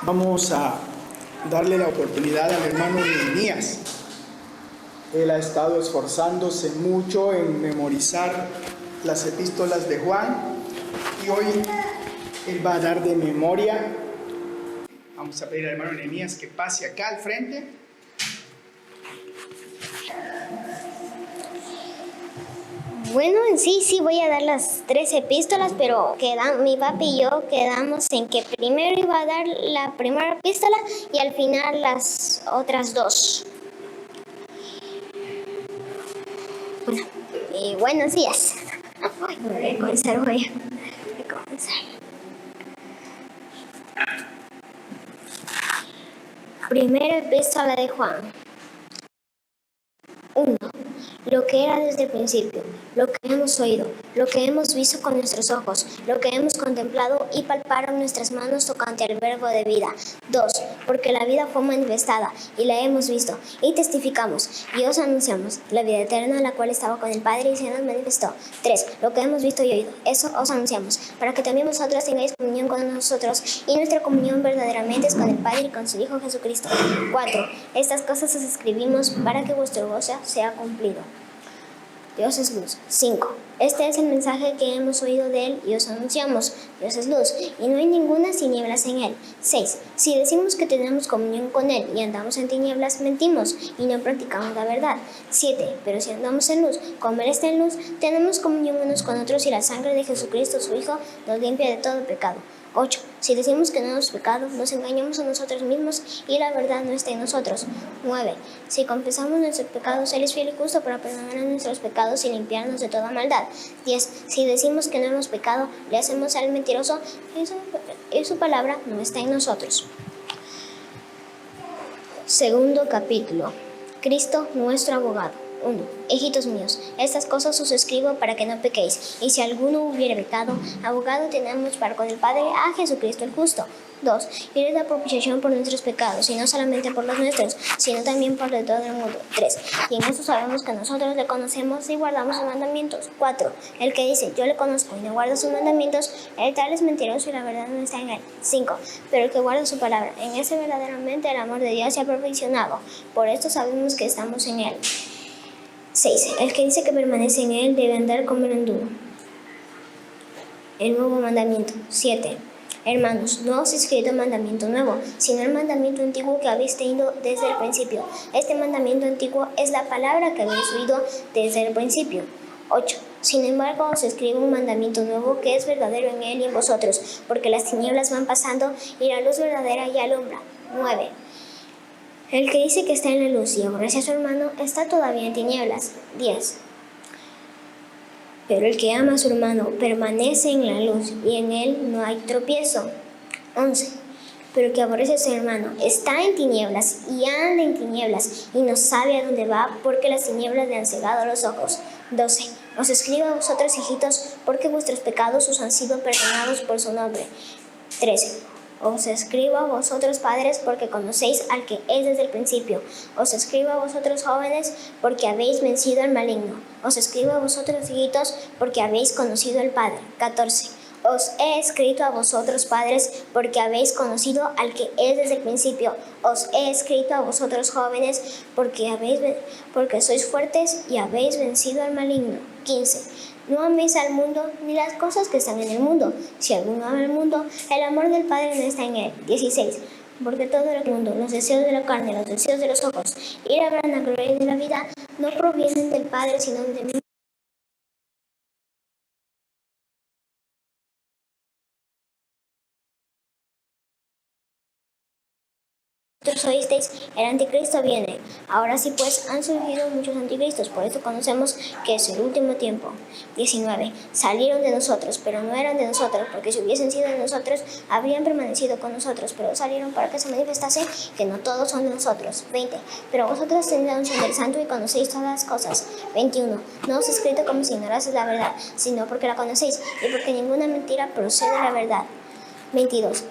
Vamos a darle la oportunidad al hermano Nehemías. Él ha estado esforzándose mucho en memorizar las epístolas de Juan y hoy él va a dar de memoria. Vamos a pedir al hermano Nehemías que pase acá al frente. Bueno, en sí voy a dar las 3 epístolas, pero mi papi y yo quedamos en que primero iba a dar la primera epístola y al final las otras 2. Buenos días. Voy a comenzar. Primera epístola de Juan. 1. Lo que era desde el principio, lo que hemos oído, lo que hemos visto con nuestros ojos, lo que hemos contemplado y palparon nuestras manos tocante al verbo de vida. 2. Porque la vida fue manifestada y la hemos visto y testificamos y os anunciamos la vida eterna, la cual estaba con el Padre y se nos manifestó. 3. Lo que hemos visto y oído, eso os anunciamos, para que también vosotros tengáis comunión con nosotros y nuestra comunión verdaderamente es con el Padre y con su Hijo Jesucristo. 4. Estas cosas os escribimos para que vuestro gozo sea cumplido. Dios es luz. 5. Este es el mensaje que hemos oído de Él y os anunciamos. Dios es luz y no hay ninguna tinieblas en Él. 6. Si decimos que tenemos comunión con Él y andamos en tinieblas, mentimos y no practicamos la verdad. 7. Pero si andamos en luz, como Él está en luz, tenemos comunión unos con otros y la sangre de Jesucristo, su Hijo, nos limpia de todo pecado. 8. Si decimos que no hemos pecado, nos engañamos a nosotros mismos y la verdad no está en nosotros. 9. Si confesamos nuestros pecados, Él es fiel y justo para perdonar nuestros pecados y limpiarnos de toda maldad. 10. Si decimos que no hemos pecado, le hacemos al mentiroso y su palabra no está en nosotros. Segundo capítulo. Cristo, nuestro abogado. 1. Hijitos míos, estas cosas os escribo para que no pequéis, y si alguno hubiere pecado, abogado tenemos para con el Padre a Jesucristo el justo. 2. Y Él da propiciación por nuestros pecados, y no solamente por los nuestros, sino también por de todo el mundo. 3. Y en esto sabemos que nosotros le conocemos y guardamos sus mandamientos. 4. El que dice, yo le conozco y no guarda sus mandamientos, el tal es mentiroso y la verdad no está en él. 5. Pero el que guarda su palabra, en ese verdaderamente el amor de Dios se ha perfeccionado. Por esto sabemos que estamos en él. 6. El que dice que permanece en él debe andar como duro. El nuevo mandamiento. 7. Hermanos, no os he escrito mandamiento nuevo, sino el mandamiento antiguo que habéis tenido desde el principio. Este mandamiento antiguo es la palabra que habéis oído desde el principio. 8. Sin embargo, os escribo un mandamiento nuevo que es verdadero en él y en vosotros, porque las tinieblas van pasando y la luz verdadera ya alumbra. 9. El que dice que está en la luz y aborrece a su hermano está todavía en tinieblas. 10. Pero el que ama a su hermano permanece en la luz y en él no hay tropiezo. 11. Pero el que aborrece a su hermano está en tinieblas y anda en tinieblas y no sabe a dónde va porque las tinieblas le han cegado los ojos. 12. Os escribo a vosotros, hijitos, porque vuestros pecados os han sido perdonados por su nombre. 13. Os escribo a vosotros, padres, porque conocéis al que es desde el principio. Os escribo a vosotros, jóvenes, porque habéis vencido al maligno. Os escribo a vosotros, hijitos, porque habéis conocido al Padre. 14. Os he escrito a vosotros, padres, porque habéis conocido al que es desde el principio. Os he escrito a vosotros, jóvenes, porque sois fuertes y habéis vencido al maligno. 15. No améis al mundo ni las cosas que están en el mundo. Si alguno ama el mundo, el amor del Padre no está en él. 16. Porque todo el mundo, los deseos de la carne, los deseos de los ojos y la vanagloria de la vida no provienen del Padre, sino de mí. Vosotros oísteis, el anticristo viene. Ahora sí pues han surgido muchos anticristos, por eso conocemos que es el último tiempo. 19. Salieron de nosotros, pero no eran de nosotros, porque si hubiesen sido de nosotros, habrían permanecido con nosotros, pero salieron para que se manifestase que no todos son de nosotros. 20. Pero vosotros tenéis la unción del Santo y conocéis todas las cosas. 21. No os he escrito como si ignoraseis la verdad, sino porque la conocéis, y porque ninguna mentira procede de la verdad. 22.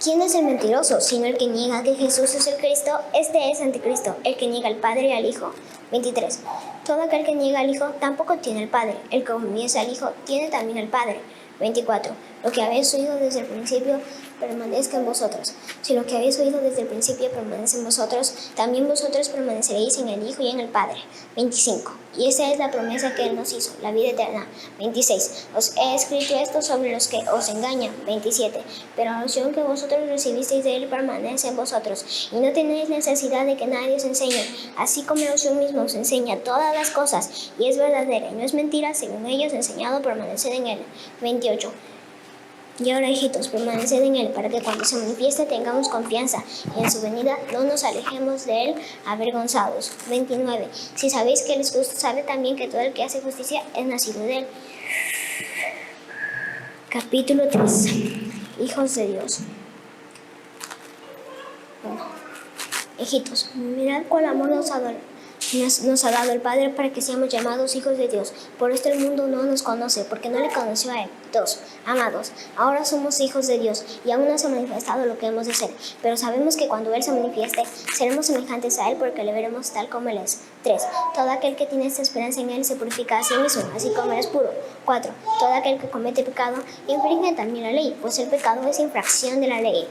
¿Quién es el mentiroso, sino el que niega que Jesús es el Cristo? Este es anticristo, el que niega al Padre y al Hijo. 23. Todo aquel que niega al Hijo tampoco tiene al Padre. El que confiesa al Hijo tiene también al Padre. 24. Lo que habéis oído desde el principio permanezca en vosotros. Si lo que habéis oído desde el principio permanece en vosotros, también vosotros permaneceréis en el Hijo y en el Padre. 25. Y esa es la promesa que Él nos hizo, la vida eterna. 26. Os he escrito esto sobre los que os engañan. 27. Pero la unción que vosotros recibisteis de Él permanece en vosotros, y no tenéis necesidad de que nadie os enseñe, así como la unción misma os enseña todas las cosas, y es verdadera y no es mentira, según ellos enseñado, permaneced en Él. 28. Y ahora, hijitos, permaneced en Él, para que cuando se manifieste tengamos confianza, y en su venida no nos alejemos de Él avergonzados. 29. Si sabéis que Él es justo, sabe también que todo el que hace justicia es nacido de Él. Capítulo 3. Hijos de Dios. Hijitos, mirad cuál amor nos ha dado el Padre para que seamos llamados hijos de Dios. Por esto el mundo no nos conoce, porque no le conoció a Él. 2. Amados, ahora somos hijos de Dios, y aún no se ha manifestado lo que hemos de ser. Pero sabemos que cuando Él se manifieste, seremos semejantes a Él, porque le veremos tal como Él es. 3. Todo aquel que tiene esta esperanza en Él se purifica a sí mismo, así como Él es puro. 4. Todo aquel que comete pecado infringe también la ley, pues el pecado es infracción de la ley.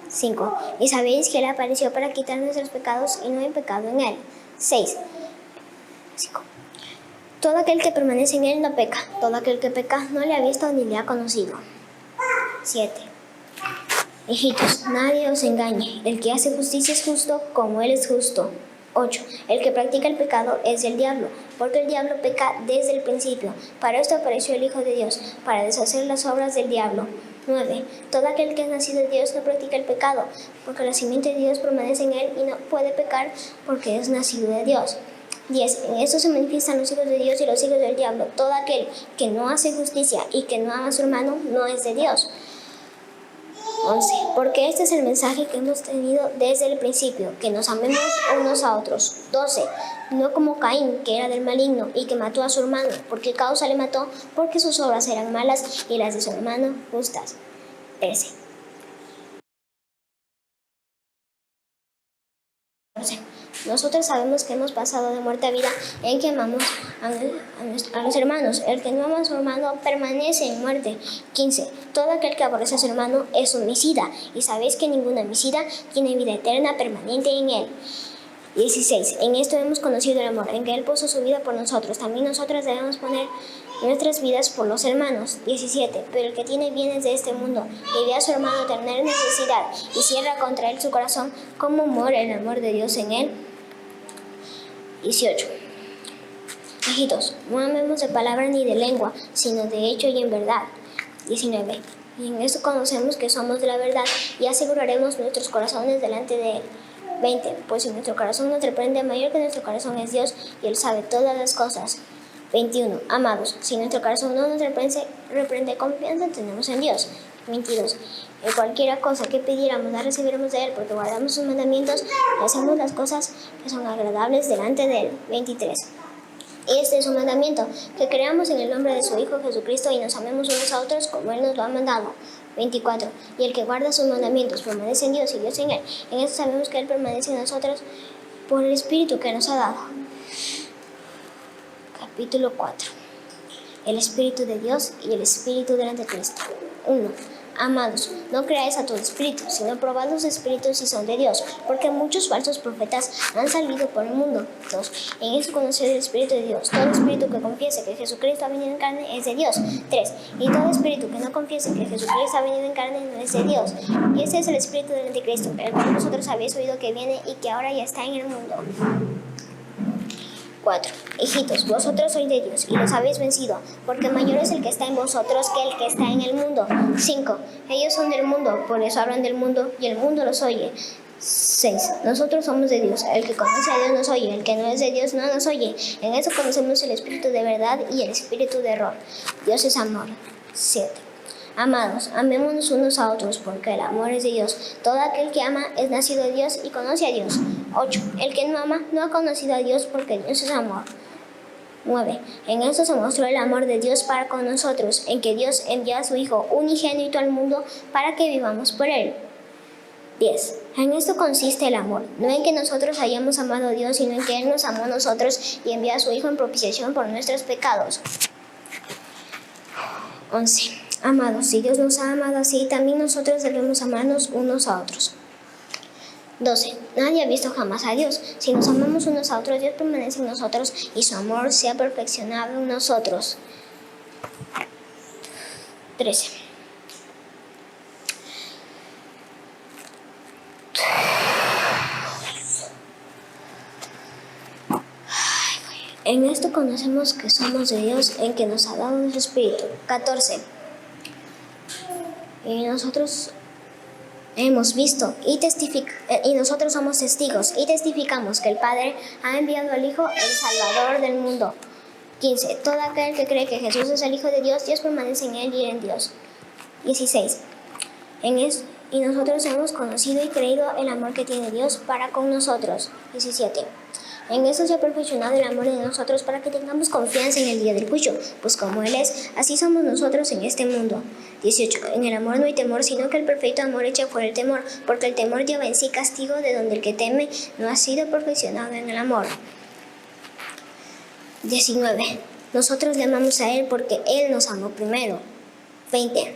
5. Y sabéis que Él apareció para quitar nuestros pecados, y no hay pecado en Él. 6. 5. Todo aquel que permanece en Él no peca. Todo aquel que peca no le ha visto ni le ha conocido. 7. Hijitos, nadie os engañe. El que hace justicia es justo como Él es justo. 8. El que practica el pecado es del diablo, porque el diablo peca desde el principio. Para esto apareció el Hijo de Dios, para deshacer las obras del diablo. 9. Todo aquel que es nacido de Dios no practica el pecado, porque la simiente de Dios permanece en él y no puede pecar porque es nacido de Dios. 10. En esto se manifiestan los hijos de Dios y los hijos del diablo. Todo aquel que no hace justicia y que no ama a su hermano no es de Dios. 11. Porque este es el mensaje que hemos tenido desde el principio, que nos amemos unos a otros. 12. No como Caín, que era del maligno y que mató a su hermano. ¿Por qué causa le mató? Porque sus obras eran malas y las de su hermano justas. 13. Nosotros sabemos que hemos pasado de muerte a vida en que amamos a los hermanos. El que no ama a su hermano permanece en muerte. 15. Todo aquel que aborrece a su hermano es homicida, y sabéis que ningún homicida tiene vida eterna permanente en él. 16. En esto hemos conocido el amor, en que Él puso su vida por nosotros. También nosotros debemos poner nuestras vidas por los hermanos. 17. Pero el que tiene bienes de este mundo y ve a su hermano tener necesidad y cierra contra él su corazón, ¿cómo mora el amor de Dios en él? 18. Hijitos, no amemos de palabra ni de lengua, sino de hecho y en verdad. 19. Y en esto conocemos que somos de la verdad y aseguraremos nuestros corazones delante de Él. 20. Pues si nuestro corazón nos reprende, mayor que nuestro corazón es Dios, y Él sabe todas las cosas. 21. Amados, si nuestro corazón no nos reprende, confianza tenemos en Dios. 22. En cualquiera cosa que pidiéramos, la recibiremos de Él, porque guardamos sus mandamientos y hacemos las cosas que son agradables delante de Él. 23. Y este es un mandamiento, que creamos en el nombre de su Hijo Jesucristo y nos amemos unos a otros como Él nos lo ha mandado. 24. Y el que guarda sus mandamientos permanece en Dios y Dios en Él. En esto sabemos que Él permanece en nosotros por el Espíritu que nos ha dado. Capítulo 4. El Espíritu de Dios y el Espíritu del Anticristo. 1. Amados, no creáis a todo espíritu, sino probad los espíritus si son de Dios, porque muchos falsos profetas han salido por el mundo. 2. En eso conocer el Espíritu de Dios. Todo espíritu que confiese que Jesucristo ha venido en carne es de Dios. 3. Y todo espíritu que no confiese que Jesucristo ha venido en carne no es de Dios. Y este es el espíritu del Anticristo, el cual vosotros habéis oído que viene y que ahora ya está en el mundo. 4. Hijitos, vosotros sois de Dios y los habéis vencido, porque mayor es el que está en vosotros que el que está en el mundo. 5. Ellos son del mundo, por eso hablan del mundo y el mundo los oye. 6. Nosotros somos de Dios, el que conoce a Dios nos oye, el que no es de Dios no nos oye. En eso conocemos el espíritu de verdad y el espíritu de error. Dios es amor. 7. Amados, amémonos unos a otros, porque el amor es de Dios. Todo aquel que ama es nacido de Dios y conoce a Dios. 8. El que no ama no ha conocido a Dios, porque Dios es amor. 9. En esto se mostró el amor de Dios para con nosotros, en que Dios envió a su Hijo unigénito al mundo para que vivamos por Él. 10. En esto consiste el amor, no en que nosotros hayamos amado a Dios, sino en que Él nos amó a nosotros y envió a su Hijo en propiciación por nuestros pecados. 11. Amados, si Dios nos ha amado así, también nosotros debemos amarnos unos a otros. 12. Nadie ha visto jamás a Dios. Si nos amamos unos a otros, Dios permanece en nosotros y su amor se ha perfeccionado en nosotros. 13. En esto conocemos que somos de Dios, en que nos ha dado su Espíritu. 14. Y nosotros hemos visto y nosotros somos testigos y testificamos que el Padre ha enviado al Hijo, el Salvador del mundo. 15. Todo aquel que cree que Jesús es el Hijo de Dios, Dios permanece en él y en Dios. 16. Y nosotros hemos conocido y creído el amor que tiene Dios para con nosotros. 17. En eso se ha perfeccionado el amor en nosotros para que tengamos confianza en el día del juicio, pues como Él es, así somos nosotros en este mundo. 18. En el amor no hay temor, sino que el perfecto amor echa fuera el temor, porque el temor lleva en sí castigo, de donde el que teme no ha sido perfeccionado en el amor. 19. Nosotros le amamos a Él porque Él nos amó primero. 20.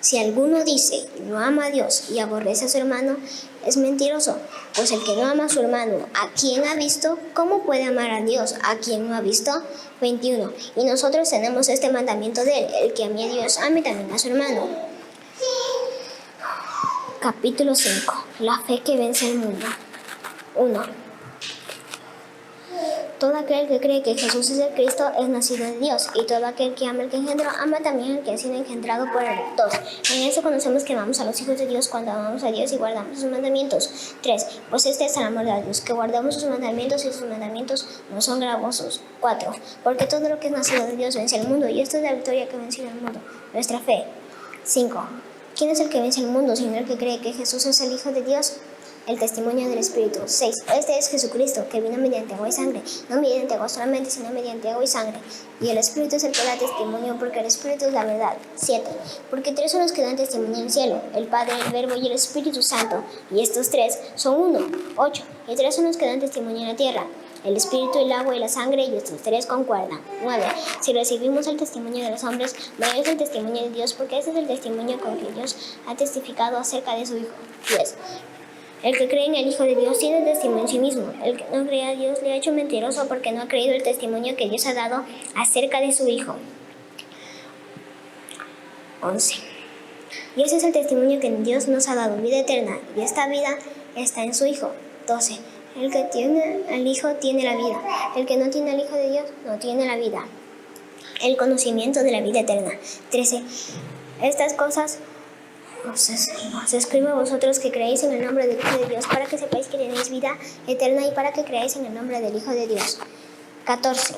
Si alguno dice no ama a Dios y aborrece a su hermano, es mentiroso, pues el que no ama a su hermano, ¿a quien ha visto? ¿Cómo puede amar a Dios a quien no ha visto? 21. Y nosotros tenemos este mandamiento de Él: el que ame a Dios, ame también a su hermano. Capítulo 5. La fe que vence el mundo. 1. Todo aquel que cree que Jesús es el Cristo es nacido de Dios, y todo aquel que ama al que engendró, ama también al que ha sido engendrado por Él. 2. En eso conocemos que amamos a los hijos de Dios cuando amamos a Dios y guardamos sus mandamientos. 3. Pues este es el amor de Dios, que guardamos sus mandamientos y sus mandamientos no son gravosos. 4. Porque todo lo que es nacido de Dios vence el mundo, y esta es la victoria que vence el mundo, nuestra fe. 5. ¿Quién es el que vence el mundo, sino el que cree que Jesús es el Hijo de Dios? El testimonio del Espíritu. 6. Este es Jesucristo, que vino mediante agua y sangre, no mediante agua solamente, sino mediante agua y sangre. Y el Espíritu es el que da testimonio, porque el Espíritu es la verdad. 7. Porque 3 son los que dan testimonio en el cielo: el Padre, el Verbo y el Espíritu Santo. Y estos 3 son uno. 8. Y 3 son los que dan testimonio en la tierra: el Espíritu, el agua y la sangre, y estos 3 concuerdan. 9. Si recibimos el testimonio de los hombres, mayor es el testimonio de Dios, porque este es el testimonio con que Dios ha testificado acerca de su Hijo. 10. El que cree en el Hijo de Dios tiene testimonio en sí mismo. El que no cree a Dios le ha hecho mentiroso, porque no ha creído el testimonio que Dios ha dado acerca de su Hijo. 11. Y ese es el testimonio que Dios nos ha dado: vida eterna, y esta vida está en su Hijo. 12. El que tiene al Hijo tiene la vida. El que no tiene al Hijo de Dios no tiene la vida. El conocimiento de la vida eterna. 13. Estas cosas os escribo a vosotros que creéis en el nombre del Hijo de Dios, para que sepáis que tenéis vida eterna, y para que creáis en el nombre del Hijo de Dios. 14.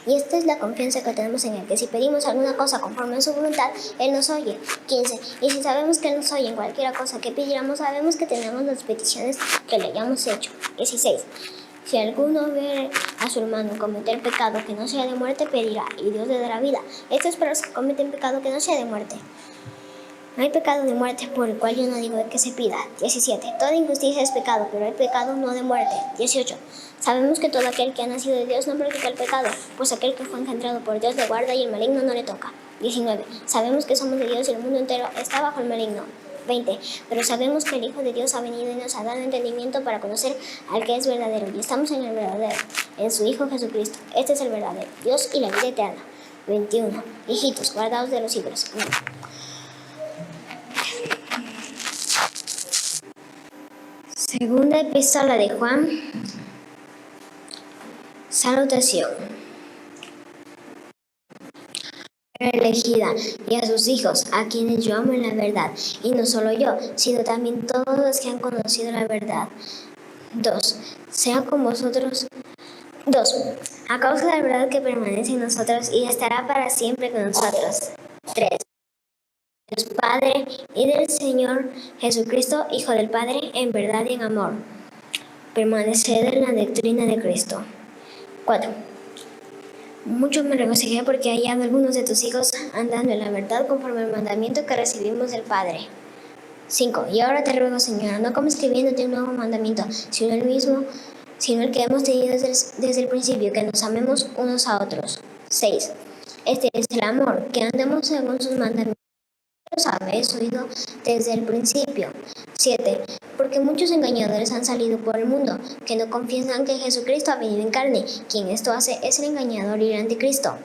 Y esta es la confianza que tenemos en Él, que si pedimos alguna cosa conforme a su voluntad, Él nos oye. 15. Y si sabemos que Él nos oye en cualquiera cosa que pidiéramos, sabemos que tenemos las peticiones que le hayamos hecho. 16. Si alguno ve a su hermano cometer pecado que no sea de muerte, pedirá, y Dios le dará vida. Esto es para los que cometen pecado que no sea de muerte. No hay pecado de muerte por el cual yo no digo que se pida. 17. Toda injusticia es pecado, pero hay pecado no de muerte. 18. Sabemos que todo aquel que ha nacido de Dios no practica el pecado, pues aquel que fue engendrado por Dios le guarda y el maligno no le toca. 19. Sabemos que somos de Dios y el mundo entero está bajo el maligno. 20. Pero sabemos que el Hijo de Dios ha venido y nos ha dado entendimiento para conocer al que es verdadero, y estamos en el verdadero, en su Hijo Jesucristo. Este es el verdadero Dios y la vida eterna. 21. Hijitos, guardaos de los ídolos. Segunda epístola de Juan. Salutación. Elegida, y a sus hijos, a quienes yo amo en la verdad, y no solo yo, sino también todos los que han conocido la verdad. 2. Sea con vosotros. 2. A causa de la verdad que permanece en nosotros y estará para siempre con nosotros. 3. Dios Padre y del Señor Jesucristo, Hijo del Padre, en verdad y en amor. Permaneced en la doctrina de Cristo. 4. Mucho me regocijé porque he hallado algunos de tus hijos andando en la verdad conforme al mandamiento que recibimos del Padre. 5. Y ahora te ruego, Señora, no como escribiéndote un nuevo mandamiento, sino el mismo, sino el que hemos tenido desde el principio, que nos amemos unos a otros. 6. Este es el amor, que andemos según sus mandamientos. Los habéis oído desde el principio. 7. Porque muchos engañadores han salido por el mundo, que no confiesan que Jesucristo ha venido en carne. Quien esto hace es el engañador y el anticristo.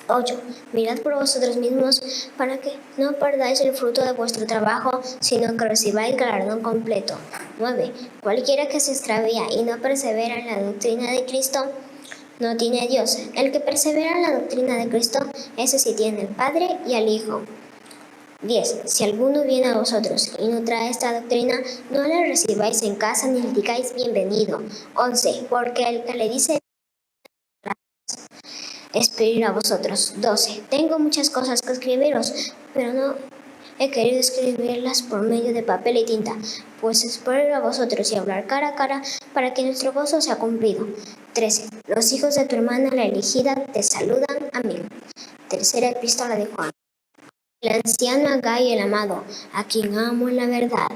8. Mirad por vosotros mismos para que no perdáis el fruto de vuestro trabajo, sino que recibáis galardón completo. 9. Cualquiera que se extravía y no persevera en la doctrina de Cristo, no tiene a Dios. El que persevera en la doctrina de Cristo, ese sí tiene al Padre y al Hijo. 10. Si alguno viene a vosotros y no trae esta doctrina, no le recibáis en casa ni le digáis bienvenido. 11. Porque el que le dice es pedir a vosotros. 12. Tengo muchas cosas que escribiros, pero no he querido escribirlas por medio de papel y tinta, pues espero ir a vosotros y hablar cara a cara para que nuestro gozo sea cumplido. 13. Los hijos de tu hermana, la elegida, te saludan. Amén. Tercera epístola de Juan. El anciano Agai, el amado, a quien amo en la verdad.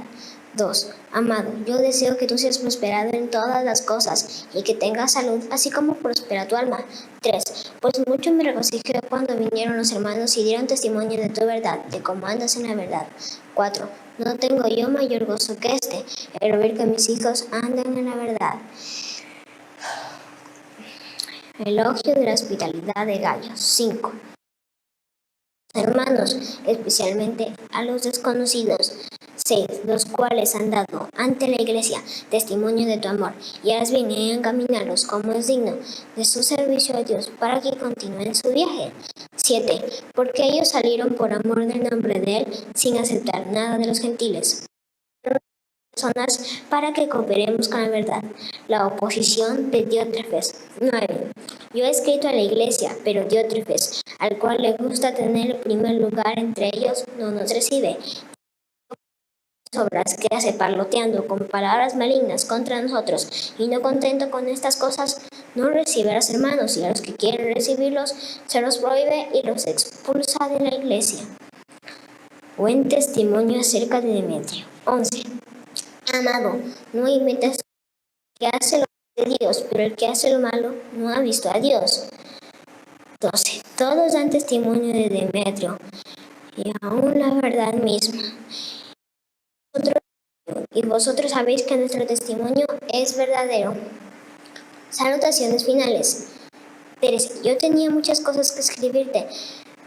2. Amado, yo deseo que tú seas prosperado en todas las cosas y que tengas salud, así como prospera tu alma. 3. Pues mucho me regocijé cuando vinieron los hermanos y dieron testimonio de tu verdad, de cómo andas en la verdad. 4. No tengo yo mayor gozo que este, el ver que mis hijos andan en la verdad. Elogio de la hospitalidad de Gallos. 5. Hermanos, especialmente a los desconocidos. 6. Los cuales han dado ante la iglesia testimonio de tu amor, y harás bien en encaminarlos como es digno de su servicio a Dios para que continúen su viaje. 7. Porque ellos salieron por amor del nombre de Él sin aceptar nada de los gentiles. Personas para que cooperemos con la verdad. La oposición de Diótrefes. 9. Yo he escrito a la iglesia, pero Diótrefes, al cual le gusta tener el primer lugar entre ellos, no nos recibe. Obras que hace parloteando con palabras malignas contra nosotros, y no contento con estas cosas, no recibe a los hermanos, y a los que quieren recibirlos se los prohíbe y los expulsa de la iglesia. Buen testimonio acerca de Demetrio. 11. Amado, no imites el que hace lo de Dios, pero el que hace lo malo no ha visto a Dios. 12. Todos dan testimonio de Demetrio, y aún la verdad misma. Y vosotros sabéis que nuestro testimonio es verdadero. Salutaciones finales. 13. Yo tenía muchas cosas que escribirte,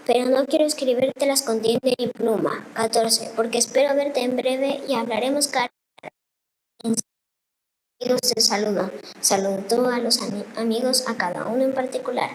pero no quiero escribírtelas con tinta y pluma. 14. Porque espero verte en breve y hablaremos cara a cara. Amigos, te saludo. Saludó a los amigos, a cada uno en particular.